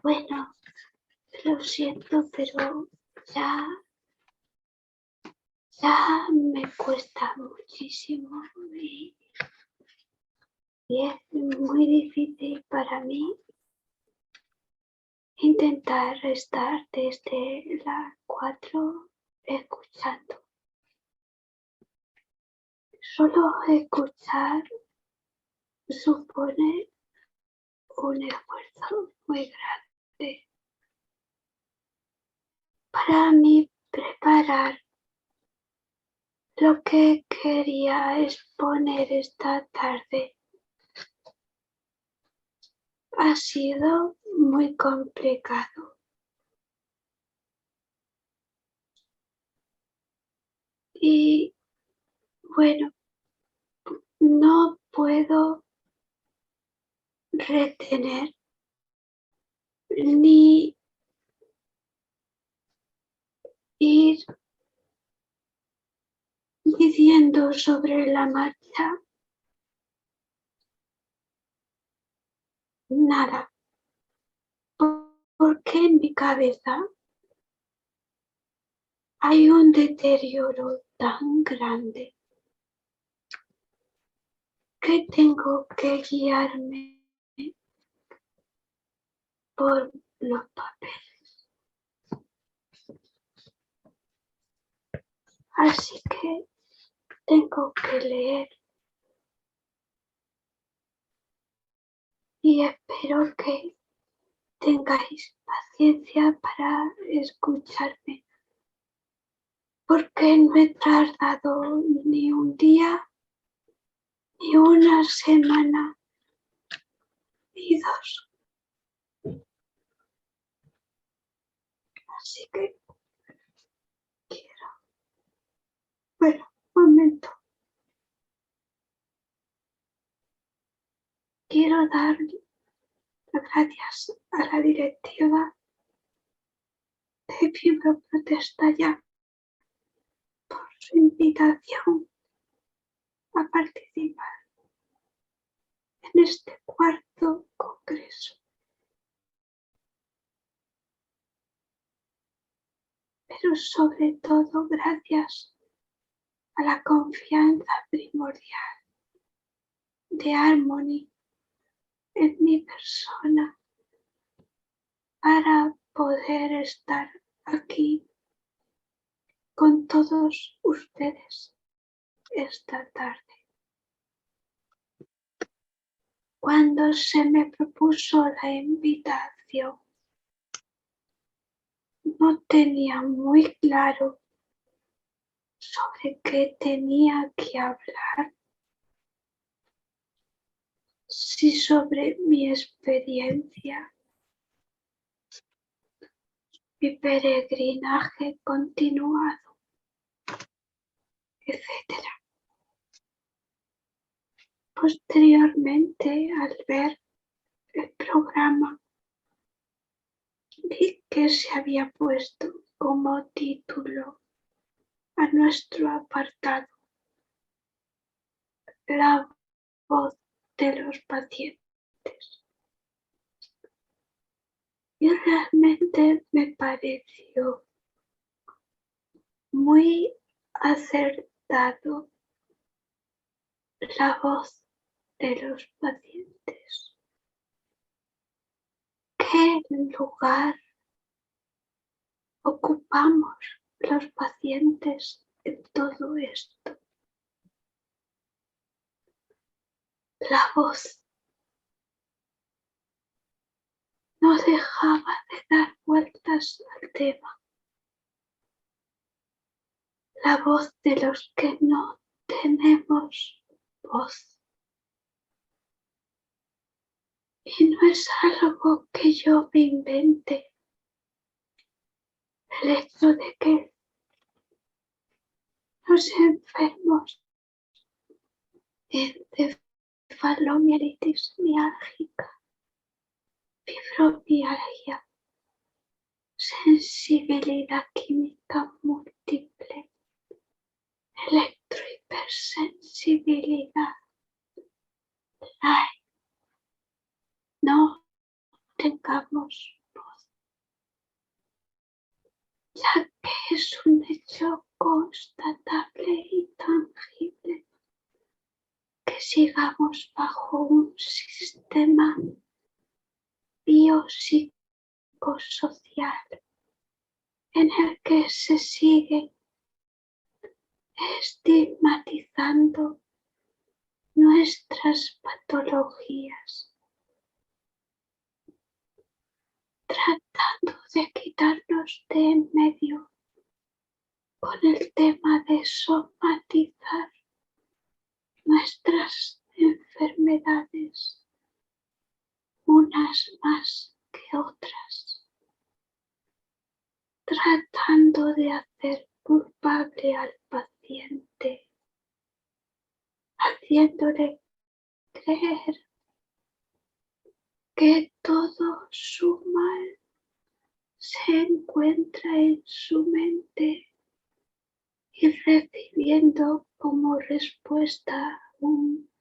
Bueno, lo siento, pero ya me cuesta muchísimo y es muy difícil para mí intentar estar desde las 4 escuchando. Solo escuchar supone un esfuerzo muy grande para mí. Preparar lo que quería exponer esta tarde ha sido muy complicado. Y bueno, no puedo retener ni ir diciendo sobre la marcha nada, porque en mi cabeza hay un deterioro tan grande que tengo que guiarme por los papeles. Así que tengo que leer y espero que tengáis paciencia para escucharme, porque no he tardado ni un día, ni una semana, ni 2. Así que bueno, un momento. Quiero dar las gracias a la directiva de Fibroprotesta Ya por su invitación a participar en este 4º congreso. Pero sobre todo gracias a la confianza primordial de Harmony en mi persona para poder estar aquí con todos ustedes esta tarde. Cuando se me propuso la invitación, no tenía muy claro sobre qué tenía que hablar, si sobre mi experiencia, mi peregrinaje continuado, etc. Posteriormente, al ver el programa, vi que se había puesto como título a nuestro apartado La voz de los pacientes. Y realmente me pareció muy acertado la voz de los pacientes. ¿Qué lugar ocupamos los pacientes en todo esto? La voz no dejaba de dar vueltas al tema. La voz de los que no tenemos voz. Y no es algo que yo me invente. El hecho de que los enfermos de encefalomielitis miálgica, fibromialgia, sensibilidad química múltiple, electrohipersensibilidad, no tengamos ya que es un hecho constatable y tangible que sigamos bajo un sistema biopsicosocial en el que se sigue estigmatizando nuestras patologías, tratando de quitarnos de en medio con el tema de somatizar nuestras enfermedades, unas más que otras, tratando de hacer culpable al paciente, haciéndole creer que todo su mal se encuentra en su mente y recibiendo como respuesta un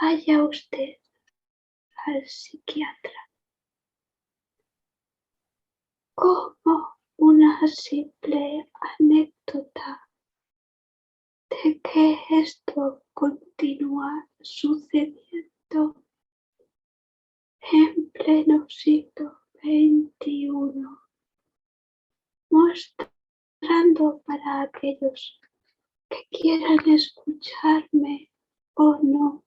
vaya usted al psiquiatra, como una simple anécdota de que esto continúa sucediendo en pleno siglo XXI, mostrando para aquellos que quieran escucharme o no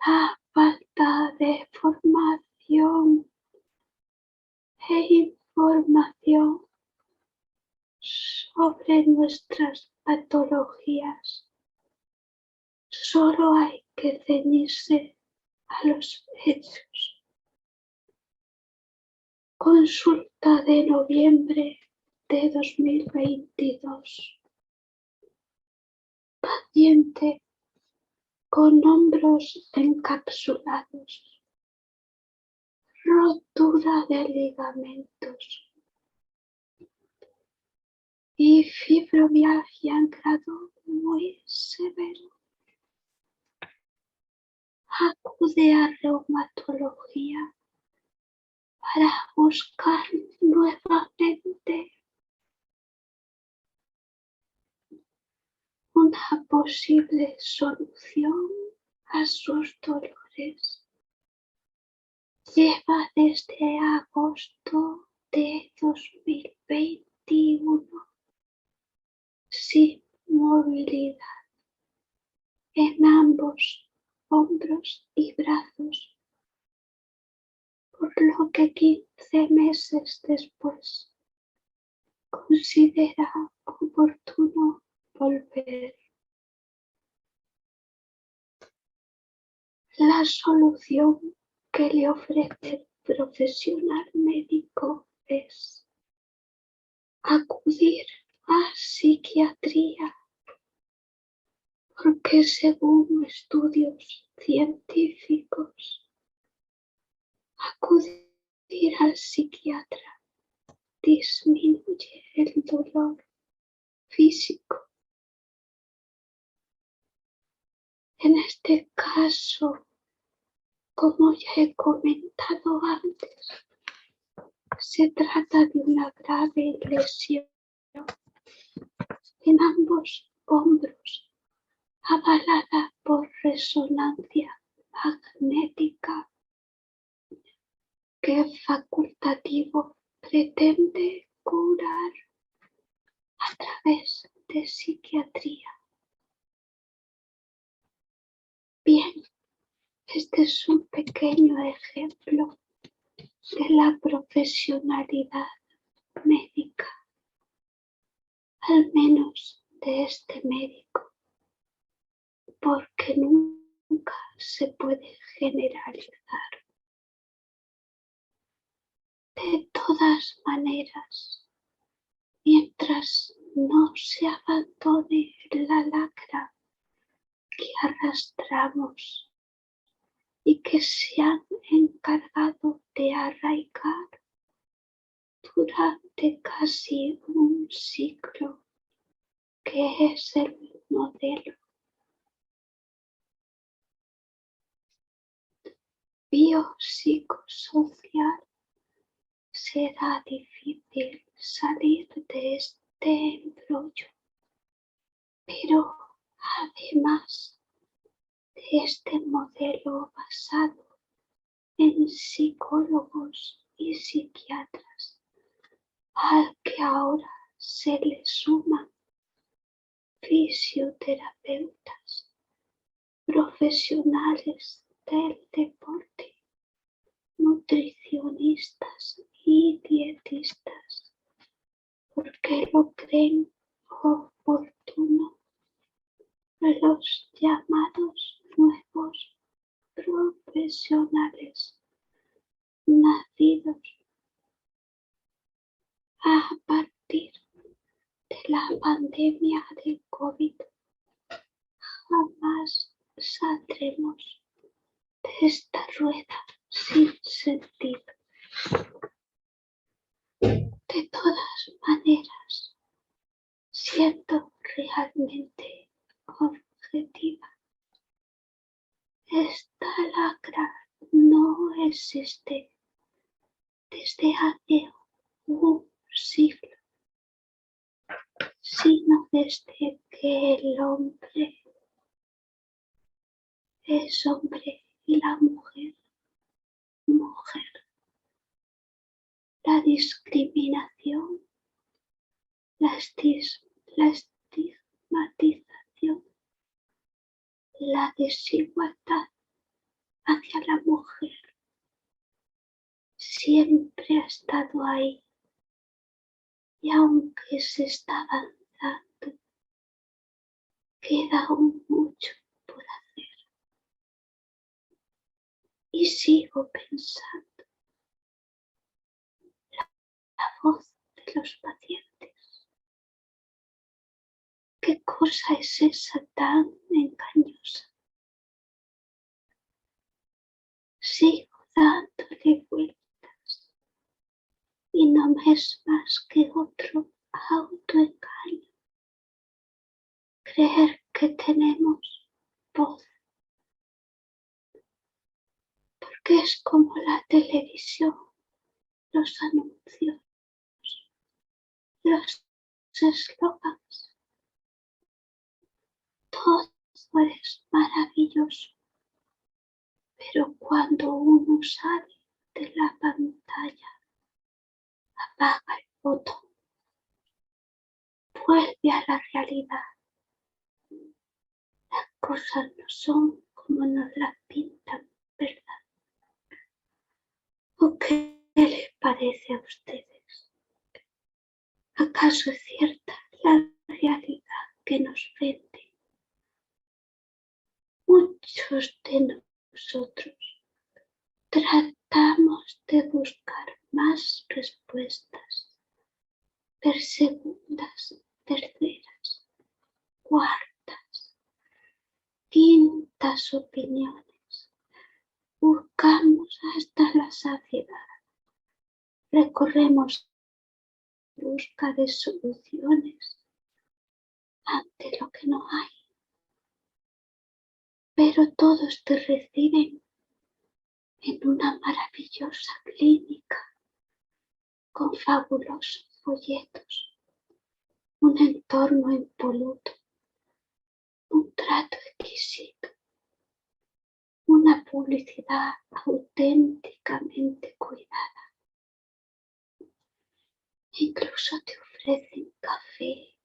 la falta de formación e información sobre nuestras patologías. Solo hay que ceñirse a los hechos. Consulta de noviembre de 2022. Paciente con hombros encapsulados, rotura de ligamentos y fibromialgia en grado muy severo. Acude a reumatología para buscar nuevamente una posible solución a sus dolores. Lleva desde agosto de 2021 sin movilidad en ambos hombros y brazos, por lo que 15 meses después considera oportuno volver. La solución que le ofrece el profesional médico es acudir a psiquiatría, porque según estudios científicos, acudir al psiquiatra disminuye el dolor físico. En este caso, como ya he comentado antes, se trata de una grave lesión en ambos hombros, avalada por resonancia magnética, que facultativo pretende curar a través de psiquiatría. Bien, este es un pequeño ejemplo de la profesionalidad médica, al menos de este médico, porque nunca se puede generalizar. De todas maneras, mientras no se abandone la lacra que arrastramos y que se han encargado de arraigar durante casi un siglo, que es el modelo biopsicosocial será difícil salir de este embrollo, pero además de este modelo basado en psicólogos y psiquiatras, al que ahora se le suman fisioterapeutas, profesionales del deporte, nutricionistas y dietistas, porque lo creen oportuno los llamados nuevos profesionales nacidos a partir de la pandemia del COVID. Jamás saldremos de esta rueda sin sentido. De todas maneras, siendo realmente objetiva, esta lacra no existe desde hace un siglo, sino desde que el hombre es hombre y la mujer, mujer. La discriminación, la estigmatización, la desigualdad hacia la mujer siempre ha estado ahí, y aunque se está avanzando, queda aún mucho por hacer. Y sigo pensando, la voz de los pacientes. ¿Qué cosa es esa tan engañosa? Sigo dándole vueltas y no me es más que otro autoengaño. Creer que tenemos voz, porque es como la televisión, los anuncios, los eslogans. Todo es maravilloso, pero cuando uno sale de la pantalla, apaga el botón, vuelve a la realidad. Las cosas no son como nos las pintan, ¿verdad? ¿O qué les parece a ustedes? ¿Acaso es cierta la realidad que nos vende? Muchos de nosotros tratamos de buscar más respuestas, ver segundas, terceras, cuartas, quintas opiniones. Buscamos hasta la saciedad. Recorremos en busca de soluciones ante lo que no hay. Pero todos te reciben en una maravillosa clínica con fabulosos folletos, un entorno impoluto, un trato exquisito, una publicidad auténticamente cuidada. Incluso te ofrecen café,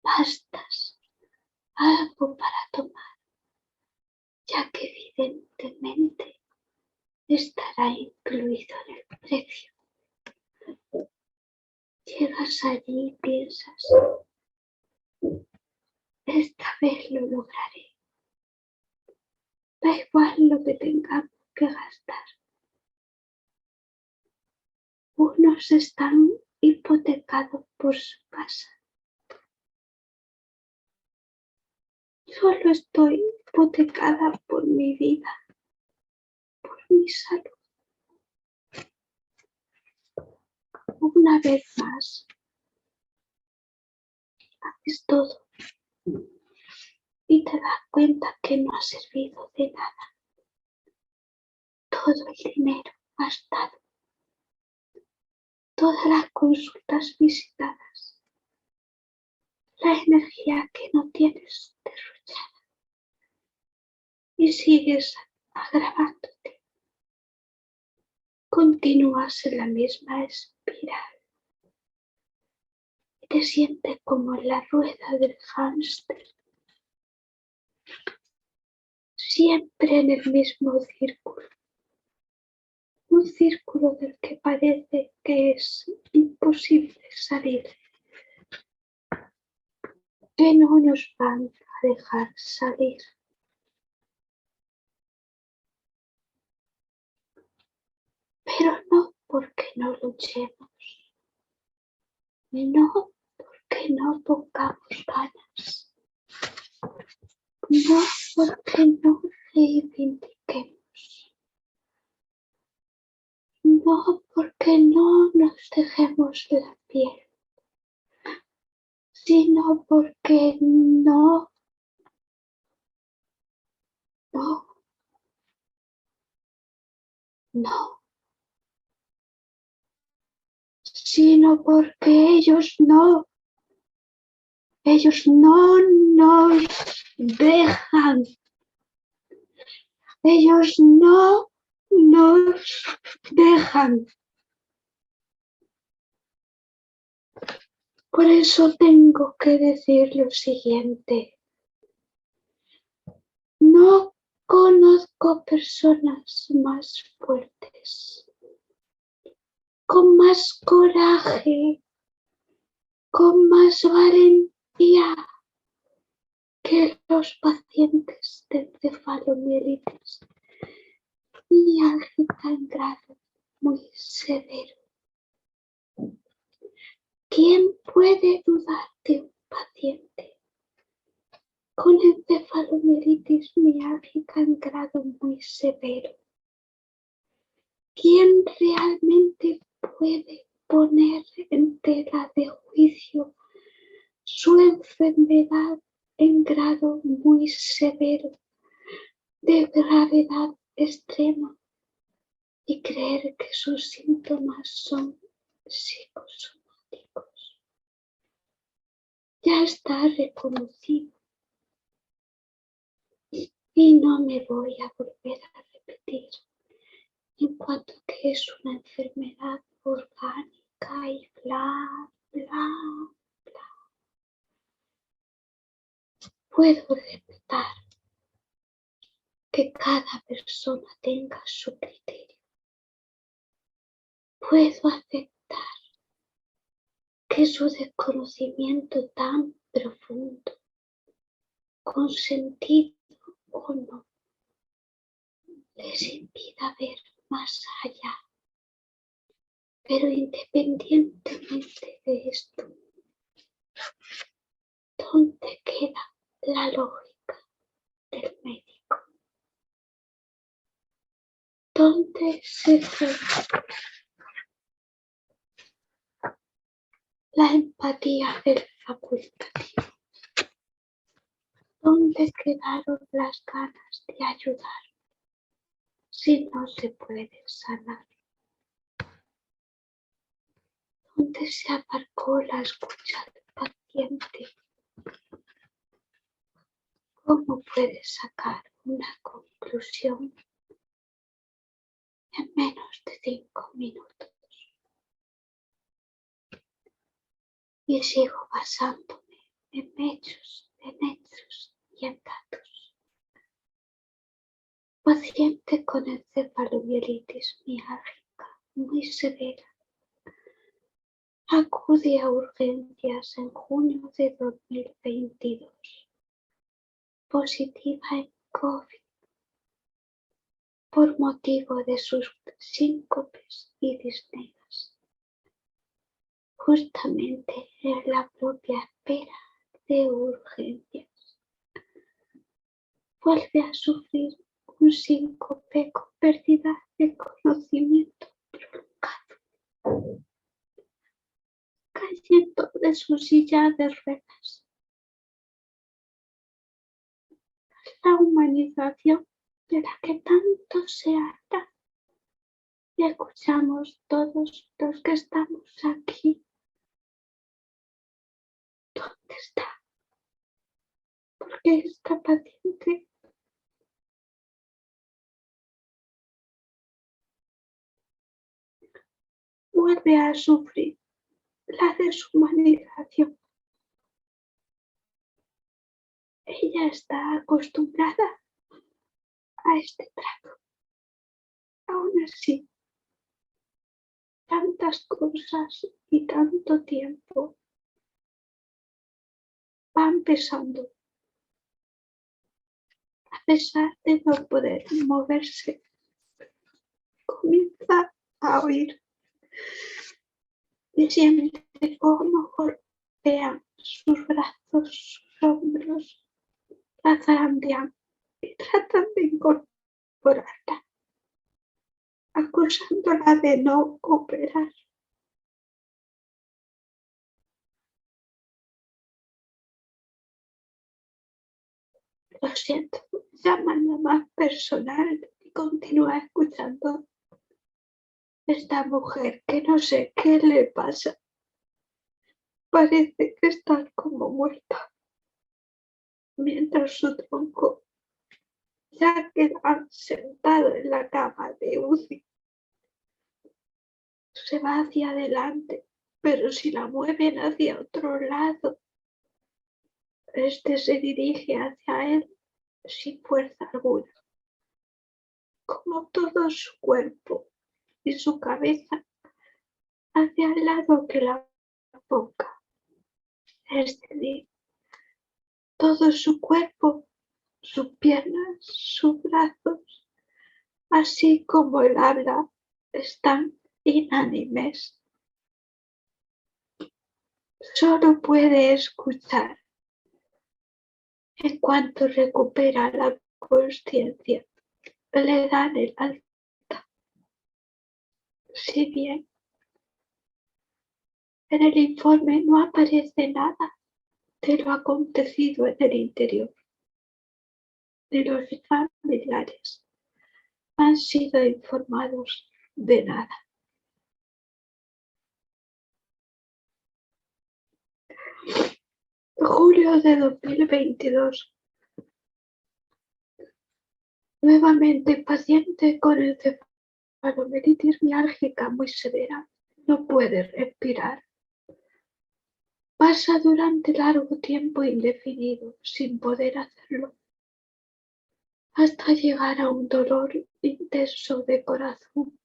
pastas, algo para tomar, ya que evidentemente estará incluido en el precio. Llegas allí y piensas, esta vez lo lograré. Da igual lo que tengamos que gastar. Unos están hipotecados por su casa. Solo estoy hipotecada por mi vida, por mi salud. Una vez más, haces todo y te das cuenta que no ha servido de nada. Todo el dinero gastado, todas las consultas visitadas, la energía que no tienes derrochada y sigues agravándote. Continúas en la misma espiral y te sientes como en la rueda del hámster, siempre en el mismo círculo, un círculo del que parece que es imposible salir, que no nos van a dejar salir. Pero no porque no luchemos, no porque no pongamos ganas, no porque no reivindiquemos, no porque no nos dejemos la piel, sino porque no, sino porque ellos no nos dejan, ellos no nos dejan. Por eso tengo que decir lo siguiente. No conozco personas más fuertes, con más coraje, con más valentía que los pacientes de encefalomielitis mialgica en grado muy severo. ¿Quién puede dudar de un paciente con encefalomielitis mialgica en grado muy severo? ¿Quién realmente puede poner en tela de juicio su enfermedad en grado muy severo, de gravedad extrema, y creer que sus síntomas son psicosomáticos? Ya está reconocido y no me voy a volver a repetir en cuanto a que es una enfermedad orgánica y bla, bla, bla. Puedo respetar que cada persona tenga su criterio. Puedo aceptar que su desconocimiento tan profundo, con sentido o no, les impida ver más allá. Pero independientemente de esto, ¿dónde queda la lógica del médico? ¿Dónde se fue la empatía del facultativo? ¿Dónde quedaron las ganas de ayudar si no se puede sanar? ¿Dónde se aparcó la escucha del paciente? ¿Cómo puede sacar una conclusión en menos de 5 minutos? Y sigo basándome en hechos y en datos. Paciente con encefalomielitis mialgica muy severa acude a urgencias en junio de 2022, positiva en COVID por motivo de sus síncopes y disneas, justamente en la propia espera de urgencias. Vuelve a sufrir un síncope con pérdida de conocimiento prolongado, cayendo de su silla de ruedas. La humanización de la que tanto se habla y escuchamos todos los que estamos aquí. ¿Dónde está? ¿Por qué está paciente? Vuelve a sufrir la deshumanización. Ella está acostumbrada a este trato. Aún así, tantas cosas y tanto tiempo van pesando. A pesar de no poder moverse, comienza a oír y siente cómo golpean sus brazos, sus hombros, la zarandean y tratan de incorporarla, acusándola de no cooperar. Lo siento, llaman a más personal y continúa escuchando. Esta mujer que no sé qué le pasa, parece que está como muerta, mientras su tronco ya queda sentado en la cama de UCI. Se va hacia adelante, pero si la mueven hacia otro lado, este se dirige hacia él sin fuerza alguna, como todo su cuerpo y su cabeza hacia el lado que la boca, es decir, todo su cuerpo, sus piernas, sus brazos, así como el habla, están inánimes. Solo puede escuchar. En cuanto recupera la consciencia, le dan el alta. Si bien en el informe no aparece nada de lo acontecido en el interior, ni los familiares han sido informados de nada. Julio de 2022. Nuevamente paciente con encefalomelitis miálgica muy severa. No puede respirar. Pasa durante largo tiempo indefinido sin poder hacerlo, hasta llegar a un dolor intenso de corazón.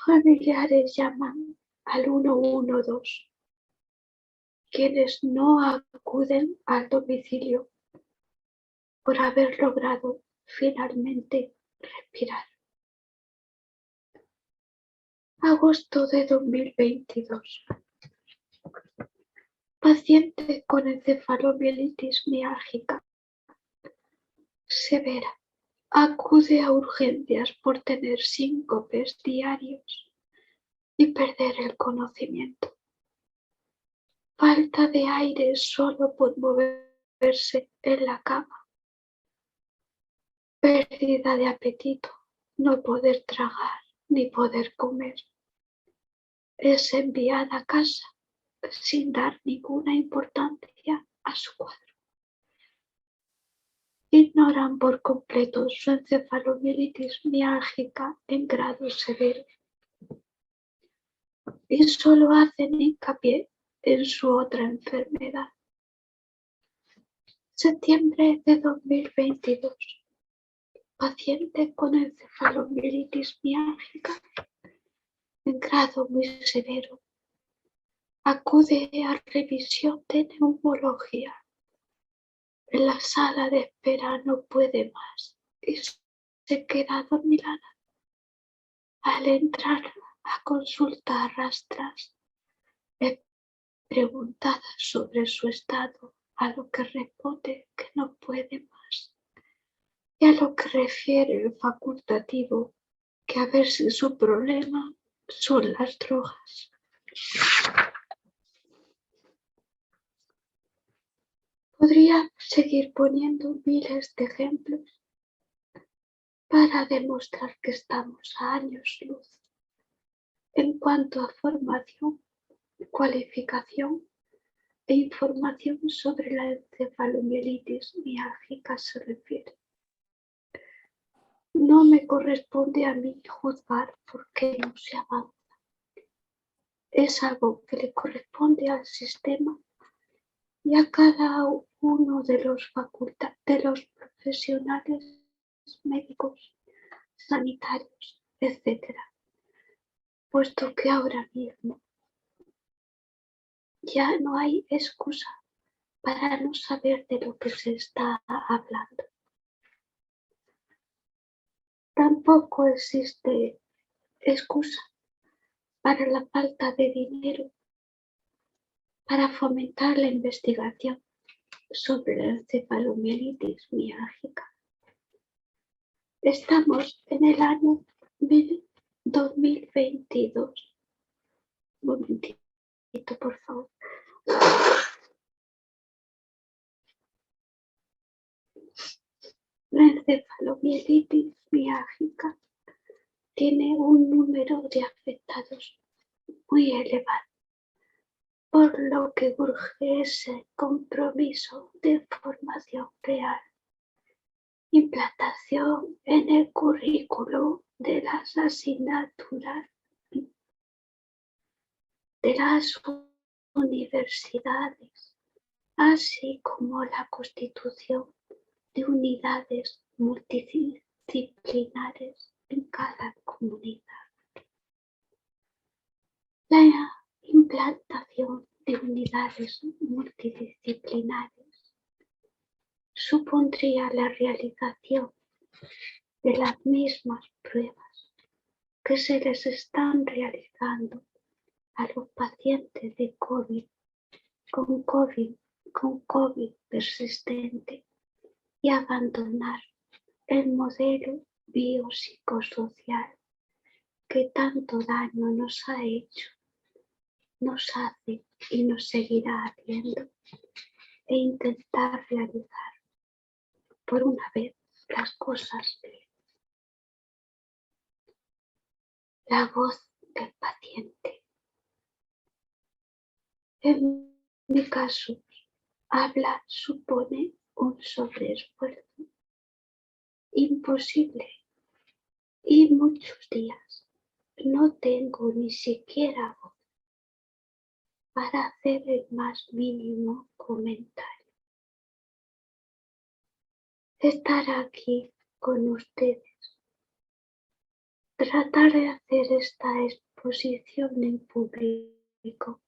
Familiares llaman al 112, quienes no acuden al domicilio por haber logrado finalmente respirar. Agosto de 2022. Paciente con encefalomielitis miálgica severa. Acude a urgencias por tener síncopes diarios y perder el conocimiento. Falta de aire solo por moverse en la cama. Pérdida de apetito, no poder tragar ni poder comer. Es enviada a casa sin dar ninguna importancia a su cuadro. Ignoran por completo su encefalomielitis miálgica en grado severo y solo hacen hincapié en su otra enfermedad. Septiembre de 2022. Paciente con encefalomielitis miálgica en grado muy severo. Acude a revisión de neumología. En la sala de espera no puede más y se queda adormilada. Al entrar a consulta a rastras, es preguntada sobre su estado, a lo que responde que no puede más. Y a lo que refiere el facultativo, que a ver si su problema son las drogas. Podría seguir poniendo miles de ejemplos, para demostrar que estamos a años luz en cuanto a formación, cualificación e información sobre la encefalomielitis miálgica se refiere. No me corresponde a mí juzgar por qué no se avanza. Es algo que le corresponde al sistema y a cada uno de los profesionales médicos, sanitarios, etc. Puesto que ahora mismo ya no hay excusa para no saber de lo que se está hablando. Tampoco existe excusa para la falta de dinero para fomentar la investigación sobre la encefalomielitis miálgica. Estamos en el año 2022. Un momentito, por favor. La encefalomielitis miálgica tiene un número de afectados muy elevado, por lo que urge ese compromiso de formación real, implantación en el currículo de las asignaturas de las universidades, así como la constitución de unidades multidisciplinares en cada comunidad. La implantación de unidades multidisciplinares supondría la realización de las mismas pruebas que se les están realizando a los pacientes de COVID con COVID persistente y abandonar el modelo biopsicosocial que tanto daño nos ha hecho, nos hace y nos seguirá haciendo, e intentar realizar por una vez las cosas bien. La voz del paciente. En mi caso, habla supone un sobreesfuerzo imposible y muchos días no tengo ni siquiera voz para hacer el más mínimo comentario. Estar aquí con ustedes, tratar de hacer esta exposición en público,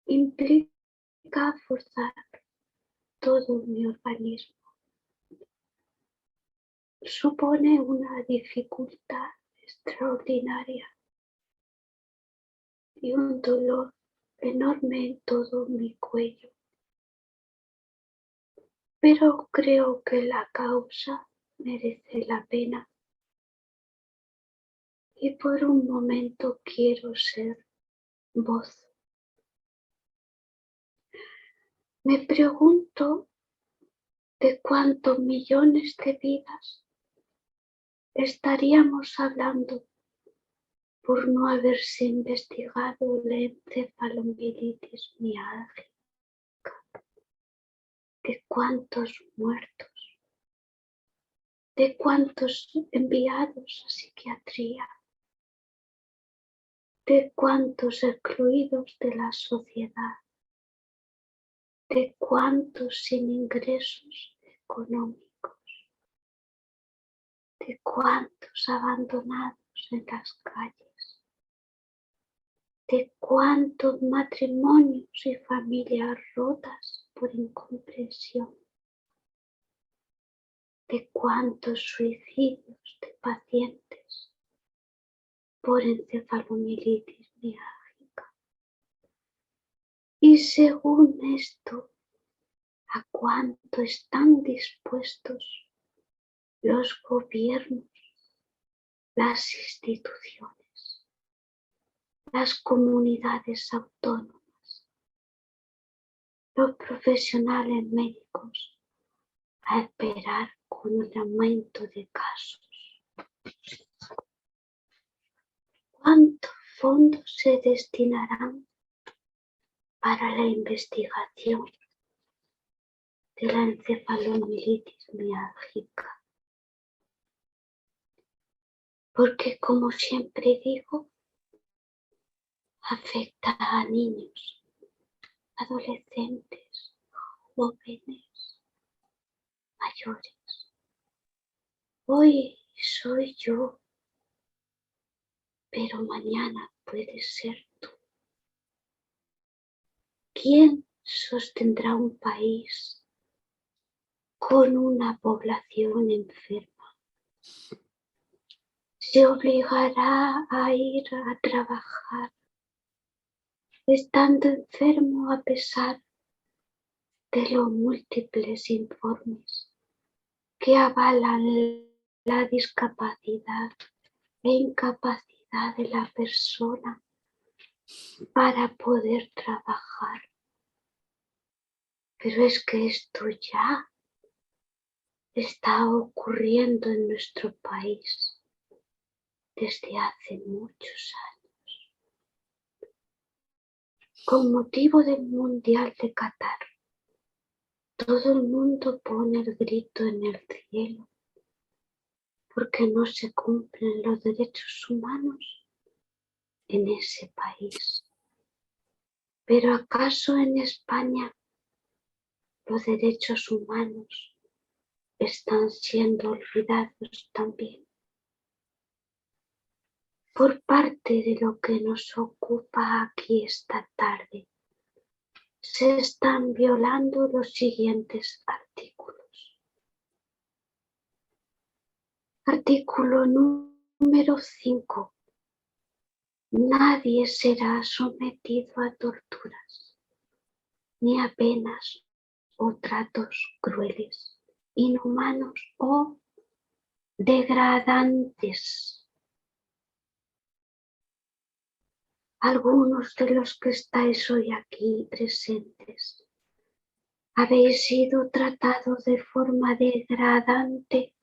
implica forzar todo mi organismo. Supone una dificultad extraordinaria y un dolor enorme en todo mi cuello. Pero creo que la causa merece la pena y por un momento quiero ser voz. Me pregunto de cuántos millones de vidas estaríamos hablando por no haberse investigado la encefalomielitis miálgica. De cuántos muertos, de cuántos enviados a psiquiatría, de cuántos excluidos de la sociedad, de cuántos sin ingresos económicos, de cuántos abandonados en las calles, de cuántos matrimonios y familias rotas por incomprensión, de cuántos suicidios de pacientes por encefalomielitis miálgica. Y según esto, ¿a cuánto están dispuestos los gobiernos, las instituciones, las comunidades autónomas, los profesionales médicos a esperar con un aumento de casos? ¿Cuántos fondos se destinarán para la investigación de la encefalomielitis miálgica? Porque, como siempre digo, afecta a niños, adolescentes, jóvenes, mayores. Hoy soy yo, pero mañana puedes ser tú. ¿Quién sostendrá un país con una población enferma? Se obligará a ir a trabajar estando enfermo a pesar de los múltiples informes que avalan la discapacidad e incapacidad de la persona para poder trabajar. Pero es que esto ya está ocurriendo en nuestro país desde hace muchos años. Con motivo del Mundial de Qatar, todo el mundo pone el grito en el cielo porque no se cumplen los derechos humanos en ese país. Pero ¿acaso en España los derechos humanos están siendo olvidados también? Por parte de lo que nos ocupa aquí esta tarde, se están violando los siguientes artículos. Artículo número 5. Nadie será sometido a torturas, ni a penas o tratos crueles, inhumanos o degradantes. Algunos de los que estáis hoy aquí presentes habéis sido tratados de forma degradante,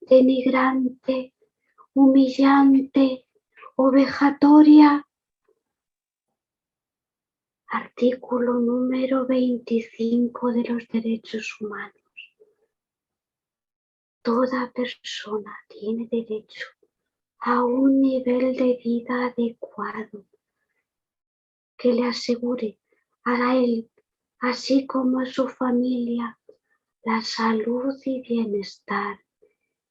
denigrante, humillante o vejatoria. Artículo número 25 de los derechos humanos. Toda persona tiene derecho a un nivel de vida adecuado que le asegure a él, así como a su familia, la salud y bienestar,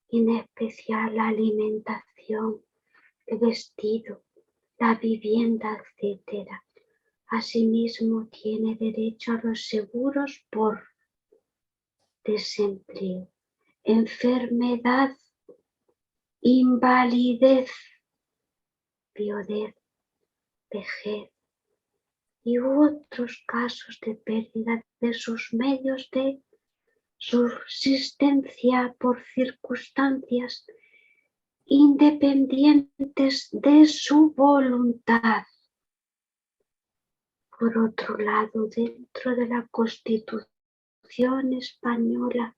en especial la alimentación, el vestido, la vivienda, etc. Asimismo, tiene derecho a los seguros por desempleo, enfermedad, invalidez, viudez, vejez y otros casos de pérdida de sus medios de subsistencia por circunstancias independientes de su voluntad. Por otro lado, dentro de la Constitución española,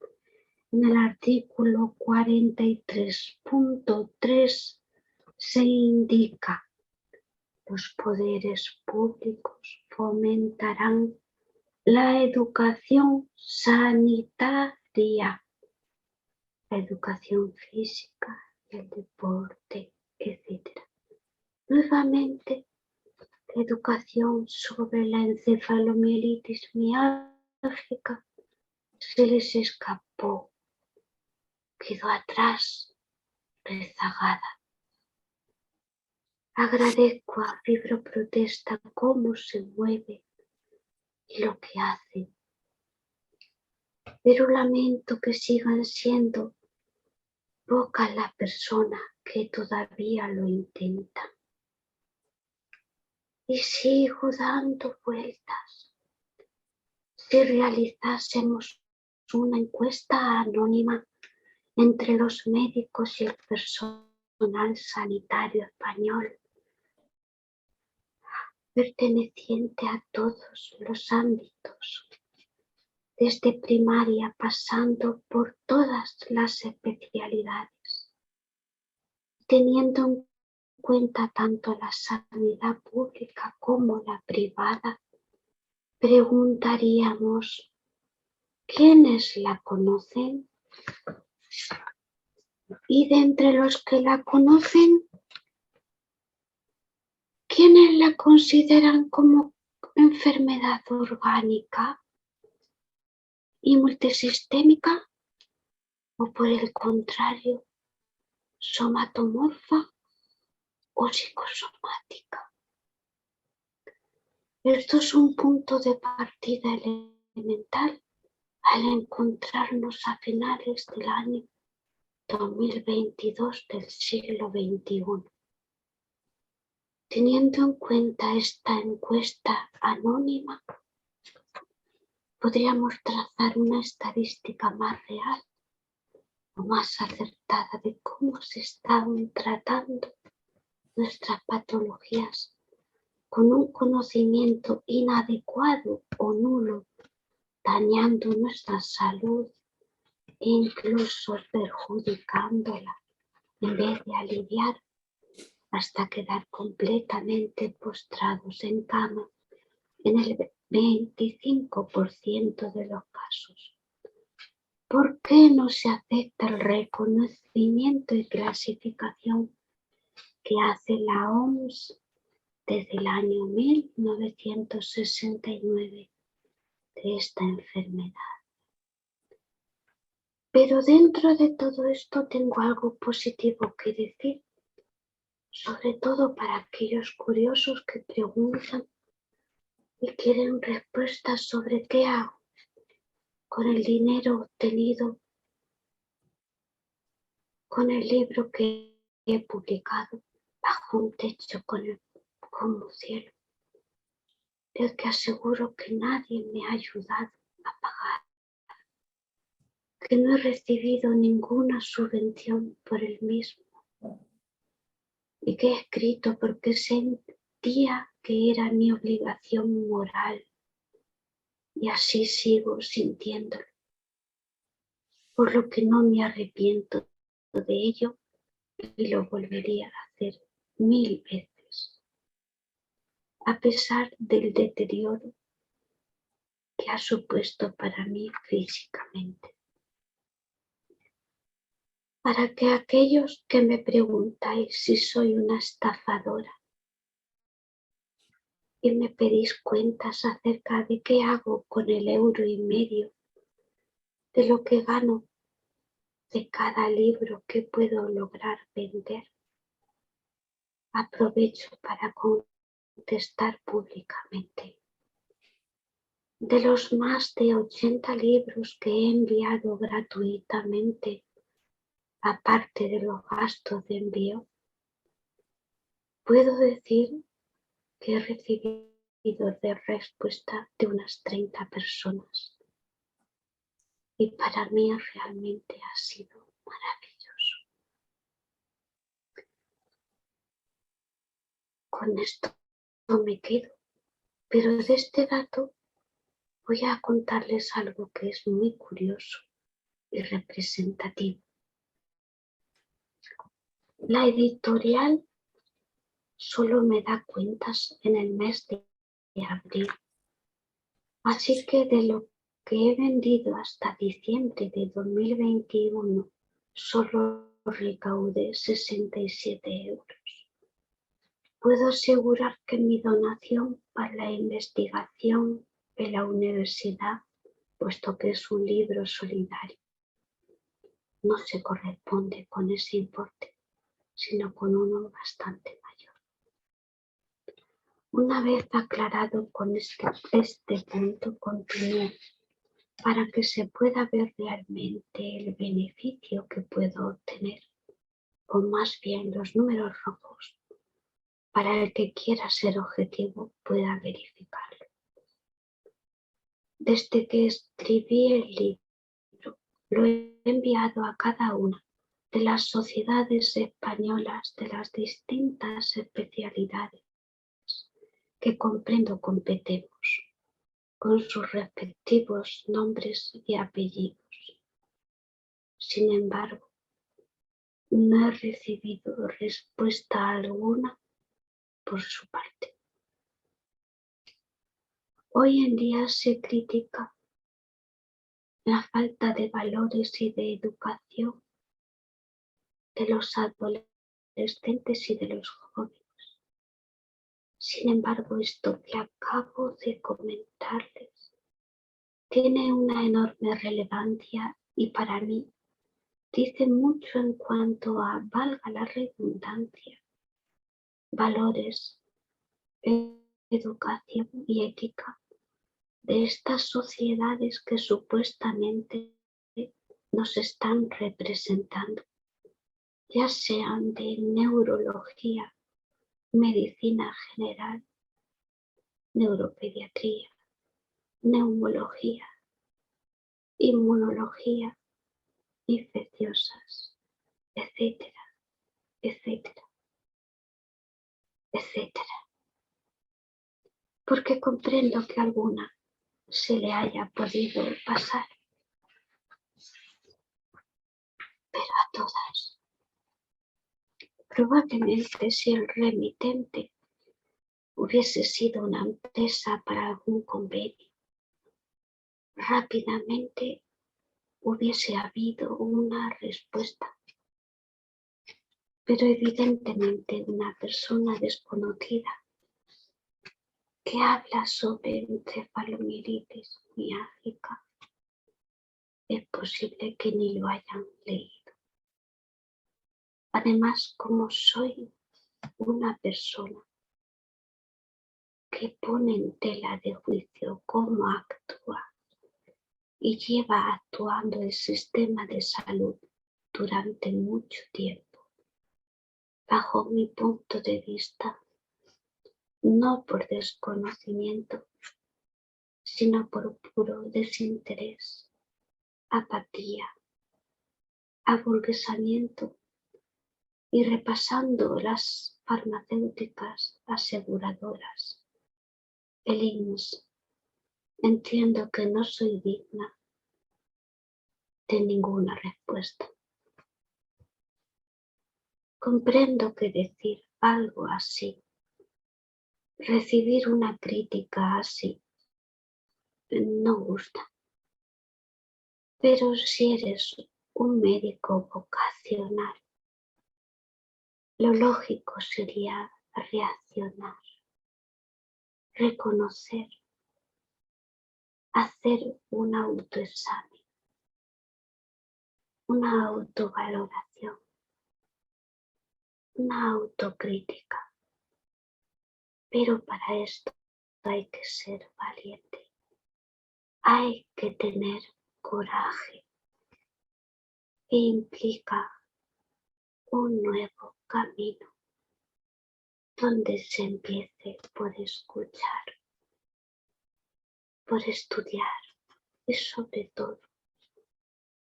en el artículo 43.3 se indica: los poderes públicos fomentarán la educación sanitaria, la educación física, el deporte, etc. Nuevamente, la educación sobre la encefalomielitis miálgica se les escapó, quedó atrás, rezagada. Agradezco a Fibroprotesta cómo se mueve y lo que hace, pero lamento que sigan siendo pocas las personas que todavía lo intentan. Y sigo dando vueltas. Si realizásemos una encuesta anónima entre los médicos y el personal sanitario español, perteneciente a todos los ámbitos, desde primaria pasando por todas las especialidades, teniendo en cuenta tanto la sanidad pública como la privada, preguntaríamos, ¿quiénes la conocen? Y de entre los que la conocen, ¿quiénes la consideran como enfermedad orgánica y multisistémica? ¿O por el contrario, somatomorfa o psicosomática? Esto es un punto de partida elemental al encontrarnos a finales del año 2022 del siglo XXI. Teniendo en cuenta esta encuesta anónima, podríamos trazar una estadística más real o más acertada de cómo se están tratando nuestras patologías con un conocimiento inadecuado o nulo, dañando nuestra salud e incluso perjudicándola en vez de aliviar, hasta quedar completamente postrados en cama en el 25% de los casos. ¿Por qué no se acepta el reconocimiento y clasificación que hace la OMS desde el año 1969 de esta enfermedad? Pero dentro de todo esto tengo algo positivo que decir, sobre todo para aquellos curiosos que preguntan y quieren respuestas sobre qué hago con el dinero obtenido con el libro que he publicado bajo un techo como cielo, del que aseguro que nadie me ha ayudado a pagar, que no he recibido ninguna subvención por el mismo y que he escrito porque sentía que era mi obligación moral y así sigo sintiéndolo, por lo que no me arrepiento de ello y lo volvería a hacer 1000 veces, a pesar del deterioro que ha supuesto para mí físicamente. Para que aquellos que me preguntáis si soy una estafadora y me pedís cuentas acerca de qué hago con el 1,5 € de lo que gano de cada libro que puedo lograr vender, aprovecho para contestar públicamente. De los más de 80 libros que he enviado gratuitamente, aparte de los gastos de envío, puedo decir que he recibido de respuesta de unas 30 personas y para mí realmente ha sido maravilloso. Con esto me quedo, pero de este dato voy a contarles algo que es muy curioso y representativo. La editorial solo me da cuentas en el mes de abril, así que de lo que he vendido hasta diciembre de 2021 solo recaudé 67 €. Puedo asegurar que mi donación para la investigación en la universidad, puesto que es un libro solidario, no se corresponde con ese importe, sino con uno bastante mayor. Una vez aclarado con este punto, continúo para que se pueda ver realmente el beneficio que puedo obtener, o más bien los números rojos, para el que quiera ser objetivo pueda verificarlo. Desde que escribí el libro, lo he enviado a cada una de las sociedades españolas de las distintas especialidades que comprendo competemos, con sus respectivos nombres y apellidos. Sin embargo, no he recibido respuesta alguna por su parte. Hoy en día se critica la falta de valores y de educación de los adolescentes y de los jóvenes. Sin embargo, esto que acabo de comentarles tiene una enorme relevancia y para mí dice mucho en cuanto a, valga la redundancia, valores, educación y ética de estas sociedades que supuestamente nos están representando, ya sean de neurología, medicina general, neuropediatría, neumología, inmunología, infecciosas, etcétera, etcétera, etcétera. Porque comprendo que alguna se le haya podido pasar, pero a todas. Probablemente si el remitente hubiese sido una empresa para algún convenio, rápidamente hubiese habido una respuesta. Pero evidentemente una persona desconocida que habla sobre encefalomielitis miálgica es posible que ni lo hayan leído. Además, como soy una persona que pone en tela de juicio cómo actúa y lleva actuando el sistema de salud durante mucho tiempo, bajo mi punto de vista, no por desconocimiento, sino por puro desinterés, apatía, aburguesamiento y repasando las farmacéuticas aseguradoras, el IMSS, entiendo que no soy digna de ninguna respuesta. Comprendo que decir algo así, recibir una crítica así, no gusta. Pero si eres un médico vocacional, lo lógico sería reaccionar, reconocer, hacer un autoexamen, una autovaloración, una autocrítica. Pero para esto hay que ser valiente, hay que tener coraje e implica un nuevo camino donde se empiece por escuchar, por estudiar y sobre todo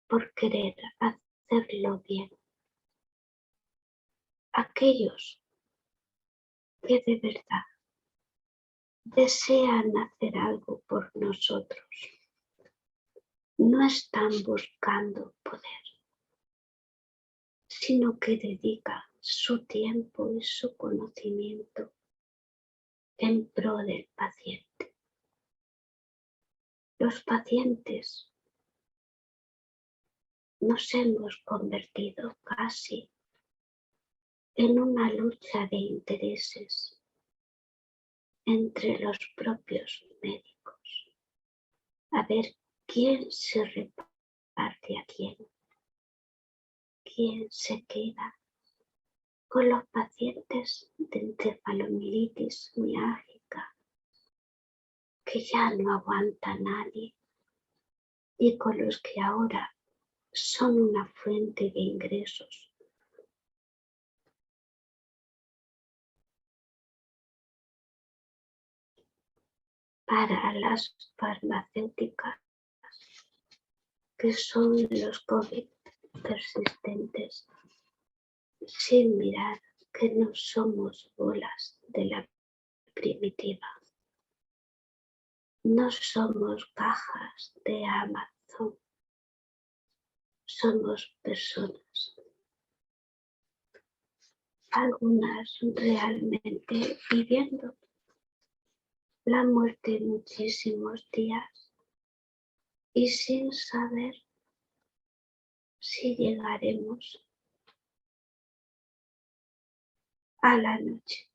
por querer hacerlo bien. Aquellos que de verdad desean hacer algo por nosotros no están buscando poder, sino que dedican su tiempo y su conocimiento en pro del paciente. Los pacientes nos hemos convertido casi en una lucha de intereses entre los propios médicos, a ver quién se reparte a quién se queda con los pacientes de encefalomielitis miálgica que ya no aguanta nadie y con los que ahora son una fuente de ingresos. Para las farmacéuticas, que son los COVID persistentes, sin mirar que no somos bolas de la primitiva. No somos cajas de Amazon, somos personas algunas realmente viviendo la muerte muchísimos días y sin saber si llegaremos a la noche.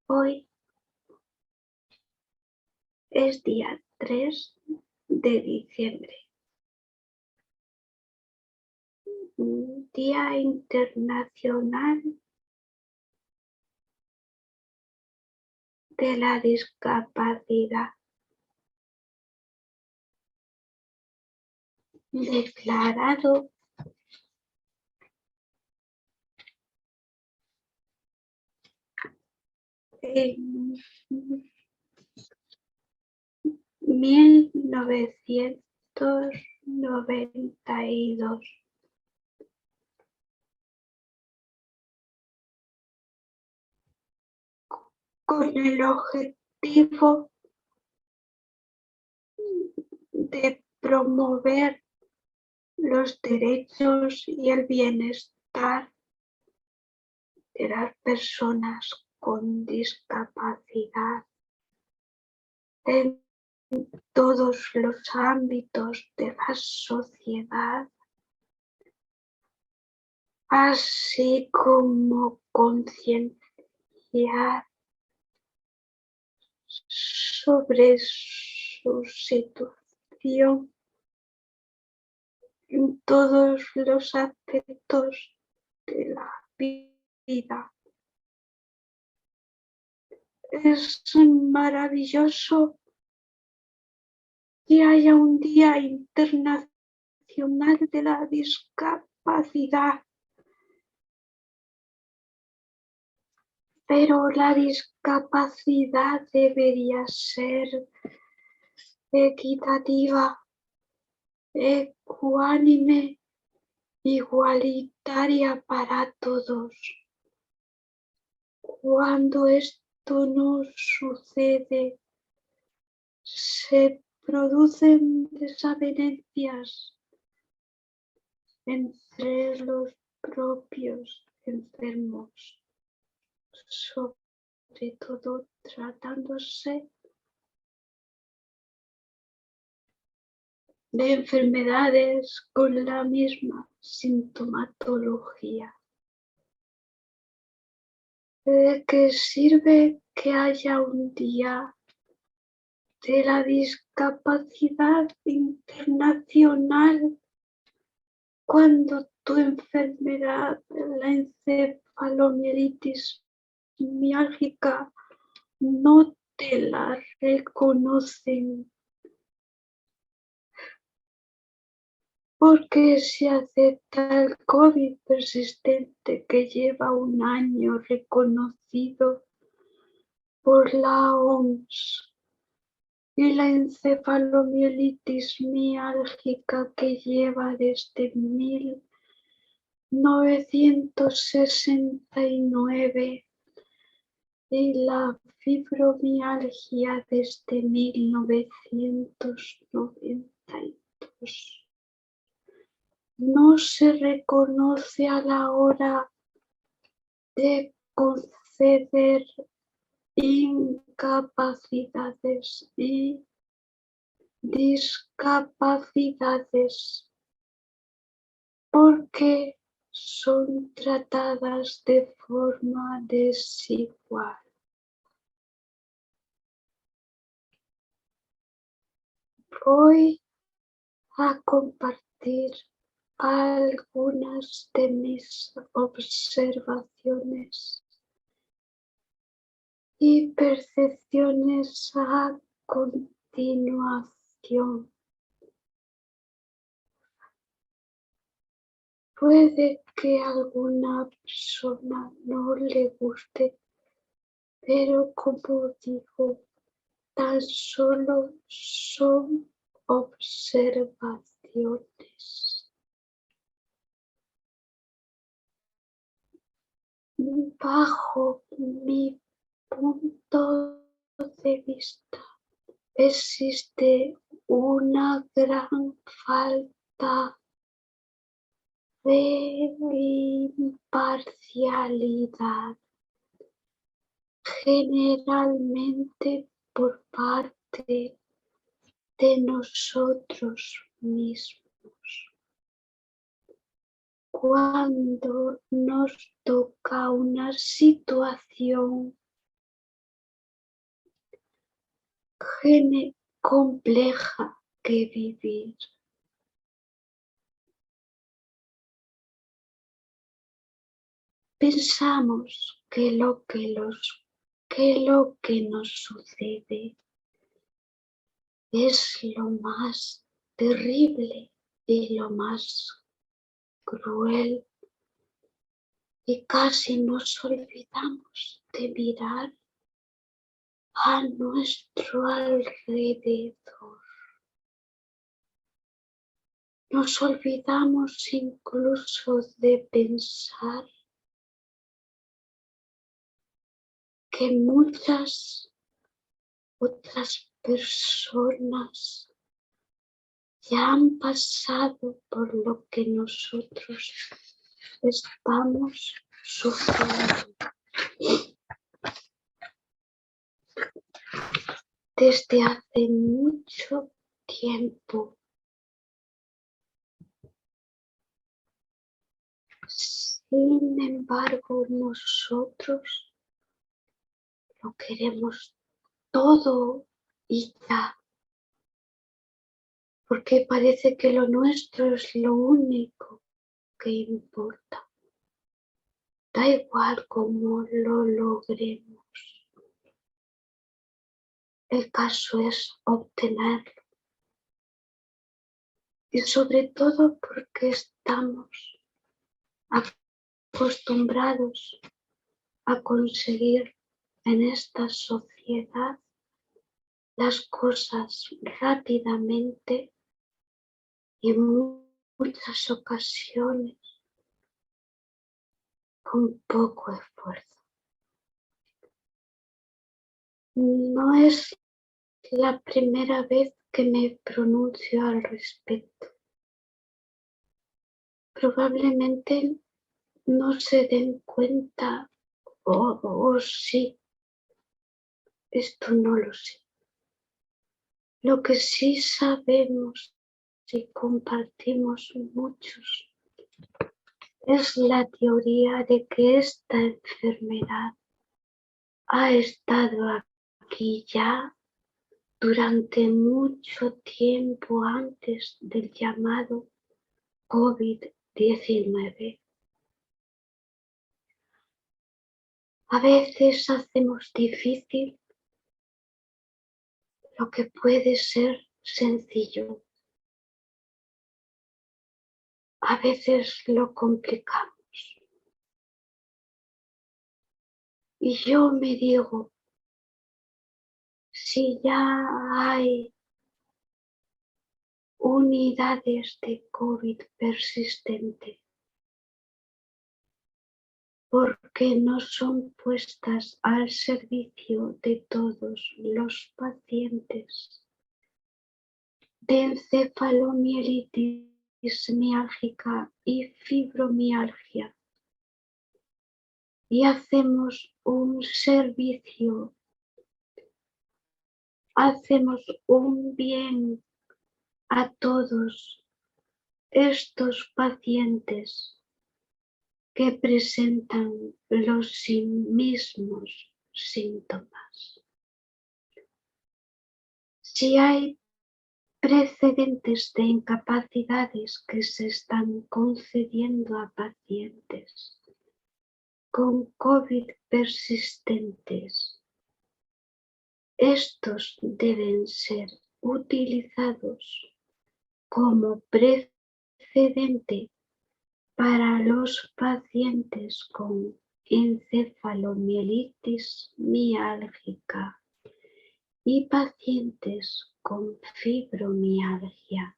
Hoy es día 3 de diciembre, Día Internacional de la Discapacidad, declarado en 1992. Con el objetivo de promover los derechos y el bienestar de las personas con discapacidad en todos los ámbitos de la sociedad, así como concienciar sobre su situación en todos los aspectos de la vida. Es maravilloso que haya un Día Internacional de la Discapacidad, pero la discapacidad debería ser equitativa, ecuánime, igualitaria para todos. Cuando esto no sucede, se producen desavenencias entre los propios enfermos, sobre todo tratándose de enfermedades con la misma sintomatología. ¿De qué sirve que haya un día de la discapacidad internacional cuando tu enfermedad, la encefalomielitis miálgica, no te la reconocen? Porque se acepta el COVID persistente que lleva un año reconocido por la OMS y la encefalomielitis miálgica que lleva desde 1969 y la fibromialgia desde 1992. No se reconoce a la hora de conceder incapacidades y discapacidades porque son tratadas de forma desigual. Voy a compartir algunas de mis observaciones y percepciones a continuación. Puede que a alguna persona no le guste, pero como digo, tan solo son observaciones. Bajo mi punto de vista, existe una gran falta haber imparcialidad, generalmente por parte de nosotros mismos. Cuando nos toca una situación compleja que vivir, pensamos que lo que nos sucede es lo más terrible y lo más cruel, y casi nos olvidamos de mirar a nuestro alrededor. Nos olvidamos incluso de pensar que muchas otras personas ya han pasado por lo que nosotros estamos sufriendo. Desde hace mucho tiempo. Sin embargo, nosotros lo queremos todo y ya, porque parece que lo nuestro es lo único que importa. Da igual cómo lo logremos. El caso es obtenerlo. Y sobre todo porque estamos acostumbrados a conseguir en esta sociedad las cosas rápidamente y en muchas ocasiones con poco esfuerzo. No es la primera vez que me pronuncio al respecto. Probablemente no se den cuenta o sí, esto no lo sé. Lo que sí sabemos y compartimos muchos es la teoría de que esta enfermedad ha estado aquí ya durante mucho tiempo antes del llamado COVID-19. A veces hacemos difícil lo que puede ser sencillo. A veces lo complicamos. Y yo me digo, si ya hay unidades de COVID persistente, ¿por qué no son puestas al servicio de todos los pacientes de encefalomielitis miálgica y fibromialgia? Y hacemos un servicio, hacemos un bien a todos estos pacientes que presentan los mismos síntomas. Si hay precedentes de incapacidades que se están concediendo a pacientes con COVID persistentes, estos deben ser utilizados como precedente para los pacientes con encefalomielitis miálgica y pacientes con fibromialgia,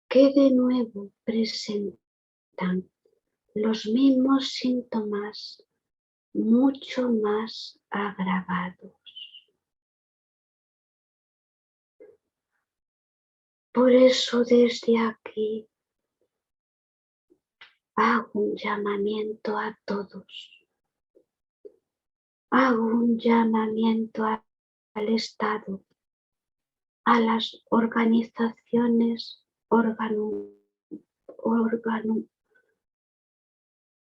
que de nuevo presentan los mismos síntomas mucho más agravados. Por eso desde aquí Hago un llamamiento a todos. Hago un llamamiento al Estado, a las organizaciones,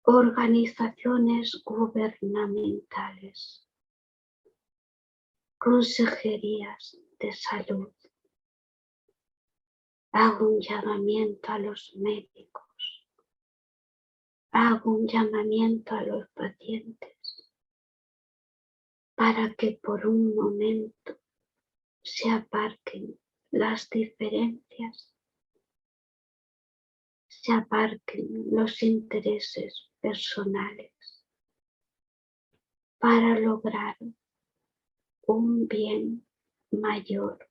organizaciones gubernamentales, consejerías de salud. Hago un llamamiento a los médicos. Hago un llamamiento a los pacientes para que por un momento se aparquen las diferencias, se aparquen los intereses personales para lograr un bien mayor,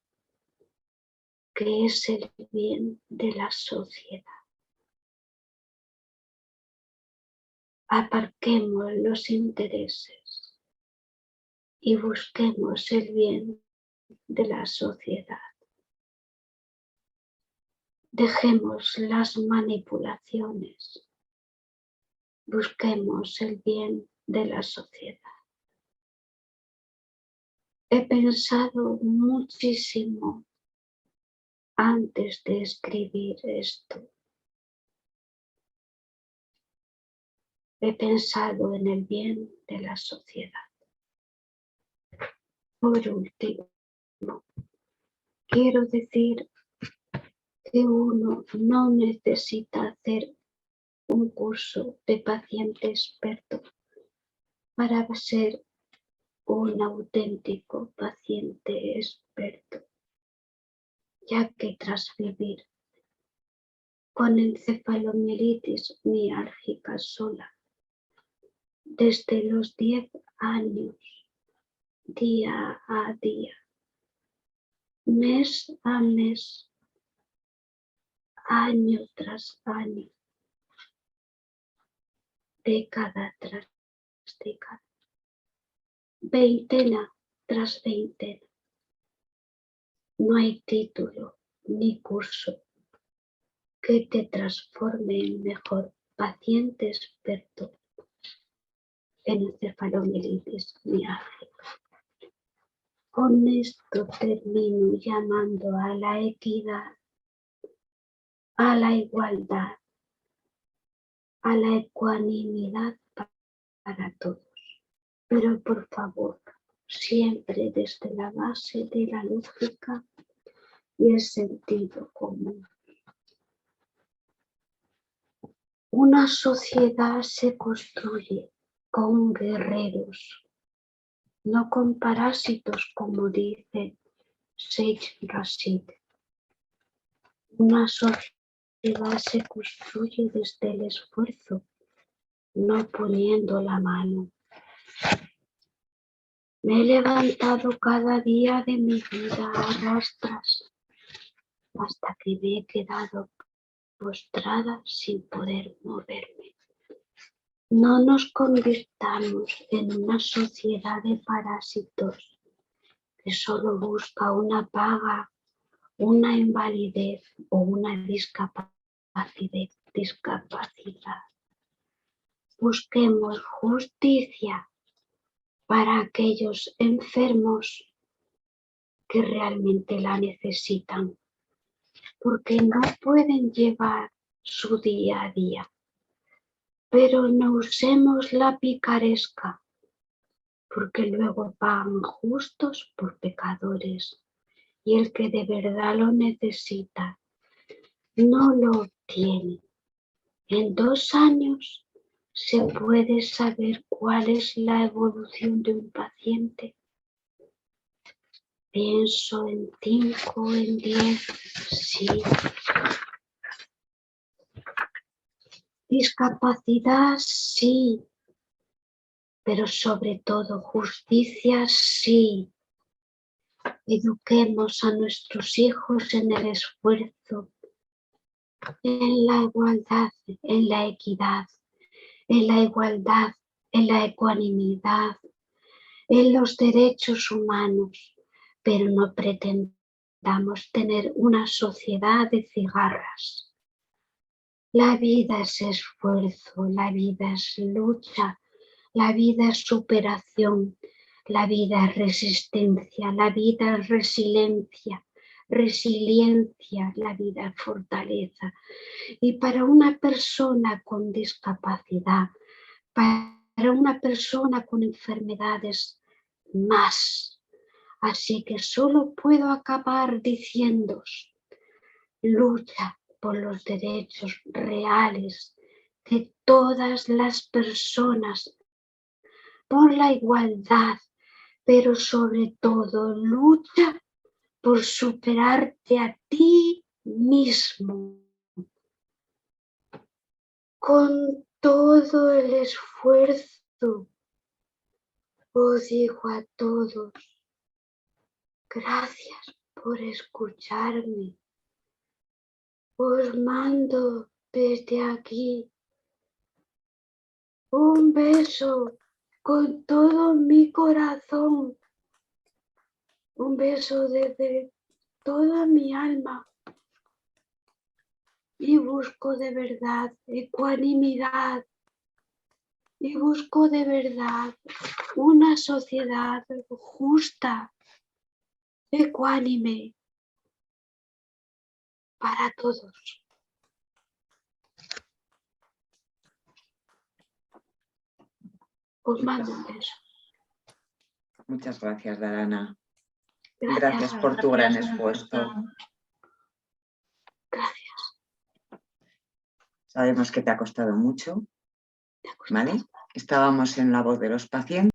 que es el bien de la sociedad. Aparquemos los intereses y busquemos el bien de la sociedad. Dejemos las manipulaciones, busquemos el bien de la sociedad. He pensado muchísimo antes de escribir esto. He pensado en el bien de la sociedad. Por último, quiero decir que uno no necesita hacer un curso de paciente experto para ser un auténtico paciente experto, ya que tras vivir con encefalomielitis miálgica sola desde los 10 años, día a día, mes a mes, año tras año, década tras década, veintena tras veintena. No hay título ni curso que te transforme en mejor paciente experto en encefalomielitis miálgica. Con esto termino llamando a la equidad, a la igualdad, a la ecuanimidad para todos. Pero por favor, siempre desde la base de la lógica y el sentido común. Una sociedad se construye con guerreros, no con parásitos, como dice Sheikh Rashid. Una sociedad se construye desde el esfuerzo, no poniendo la mano. Me he levantado cada día de mi vida a rastras hasta que me he quedado postrada sin poder moverme. No nos convirtamos en una sociedad de parásitos que solo busca una paga, una invalidez o una discapacidad. Busquemos justicia para aquellos enfermos que realmente la necesitan, porque no pueden llevar su día a día. Pero no usemos la picaresca, porque luego pagan justos por pecadores, y el que de verdad lo necesita no lo obtiene. En 2 años se puede saber cuál es la evolución de un paciente. Pienso en 5, en 10, sí. Discapacidad, sí. Pero sobre todo justicia, sí. Eduquemos a nuestros hijos en el esfuerzo, en la igualdad, en la equidad, en la igualdad, en la ecuanimidad, en los derechos humanos, pero no pretendamos tener una sociedad de cigarras La vida es esfuerzo, la vida es lucha, la vida es superación, la vida es resistencia, la vida es resiliencia, la vida es fortaleza. Y para una persona con discapacidad, para una persona con enfermedades, más. Así que solo puedo acabar diciéndoos, lucha por los derechos reales de todas las personas, por la igualdad, pero sobre todo lucha por superarte a ti mismo. Con todo el esfuerzo os digo a todos, gracias por escucharme. Os mando desde aquí un beso con todo mi corazón, un beso desde toda mi alma y busco de verdad ecuanimidad y busco de verdad una sociedad justa, ecuánime para todos. Os mando un beso. Muchas gracias, Darana. Gracias por tu gran esfuerzo. Gracias. Sabemos que te ha costado mucho, ¿vale? Estábamos en La Voz de los Pacientes.